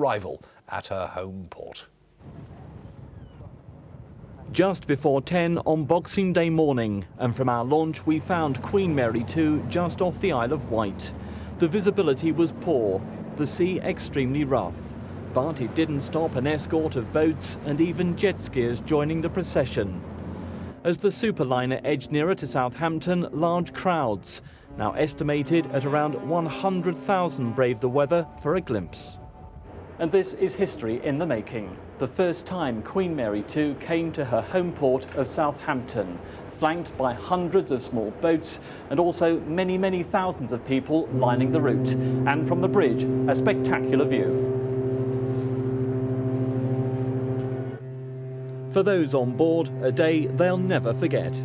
arrival at her home port. Just before 10 on Boxing Day morning, and from our launch we found Queen Mary 2 just off the Isle of Wight. The visibility was poor, the sea extremely rough, but it didn't stop an escort of boats and even jet skiers joining the procession. As the superliner edged nearer to Southampton, large crowds, now estimated at around 100,000, braved the weather for a glimpse. And this is history in the making. The first time Queen Mary 2 came to her home port of Southampton, flanked by hundreds of small boats and also many, many thousands of people lining the route. And from the bridge, a spectacular view. For those on board, a day they'll never forget.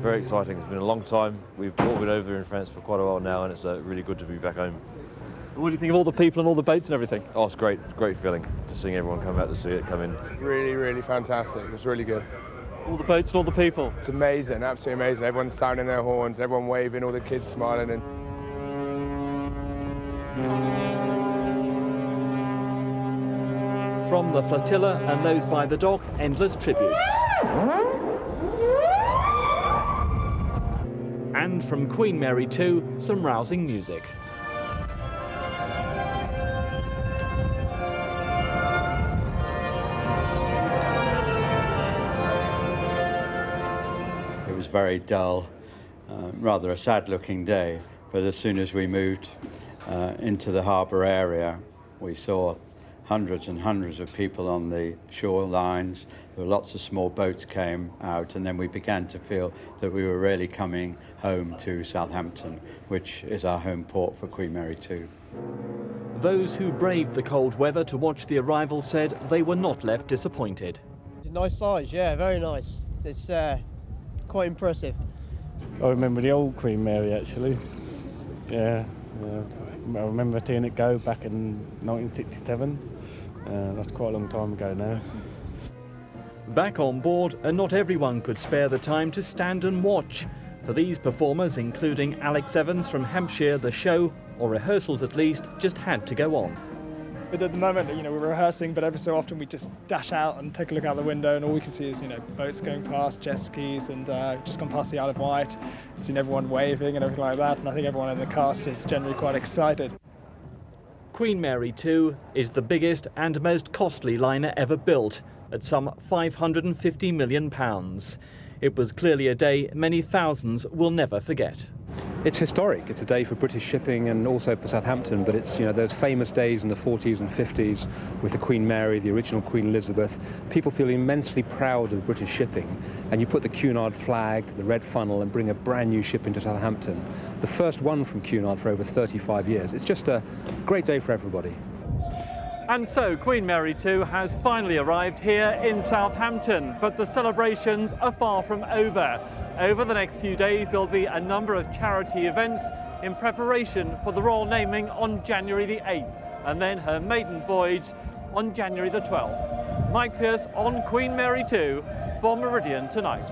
Very exciting. It's been a long time. We've all been over in France for quite a while now, and it's really good to be back home. What do you think of all the people and all the boats and everything? Oh, it's great. It's a great feeling to see everyone come out to see it come in. Really, really fantastic. It was really good. All the boats and all the people. It's amazing, absolutely amazing. Everyone's sounding their horns, everyone waving, all the kids smiling. And from the flotilla and those by the dock, endless tributes. And from Queen Mary 2, some rousing music. It was very dull, rather a sad-looking day, but as soon as we moved into the harbour area, we saw hundreds and hundreds of people on the shorelines. There were lots of small boats came out, and then we began to feel that we were really coming home to Southampton, which is our home port for Queen Mary 2. Those who braved the cold weather to watch the arrival said they were not left disappointed. It's a nice size, yeah, very nice. It's quite impressive. I remember the old Queen Mary, actually. Yeah, I remember seeing it go back in 1967. That's quite a long time ago now. Back on board, and not everyone could spare the time to stand and watch. For these performers, including Alex Evans from Hampshire, the show, or rehearsals at least, just had to go on. But at the moment, we're rehearsing, but every so often we just dash out and take a look out the window, and all we can see is, boats going past, jet skis, and just gone past the Isle of Wight, and seen everyone waving and everything like that, and I think everyone in the cast is generally quite excited. Queen Mary 2 is the biggest and most costly liner ever built, at some £550 million. It was clearly a day many thousands will never forget. It's historic. It's a day for British shipping and also for Southampton, but it's, those famous days in the 40s and 50s with the Queen Mary, the original Queen Elizabeth. People feel immensely proud of British shipping, and you put the Cunard flag, the red funnel, and bring a brand new ship into Southampton. The first one from Cunard for over 35 years. It's just a great day for everybody. And so Queen Mary 2 has finally arrived here in Southampton, but the celebrations are far from over. Over the next few days there'll be a number of charity events in preparation for the royal naming on January the 8th, and then her maiden voyage on January the 12th. Mike Pearce on Queen Mary 2 for Meridian Tonight.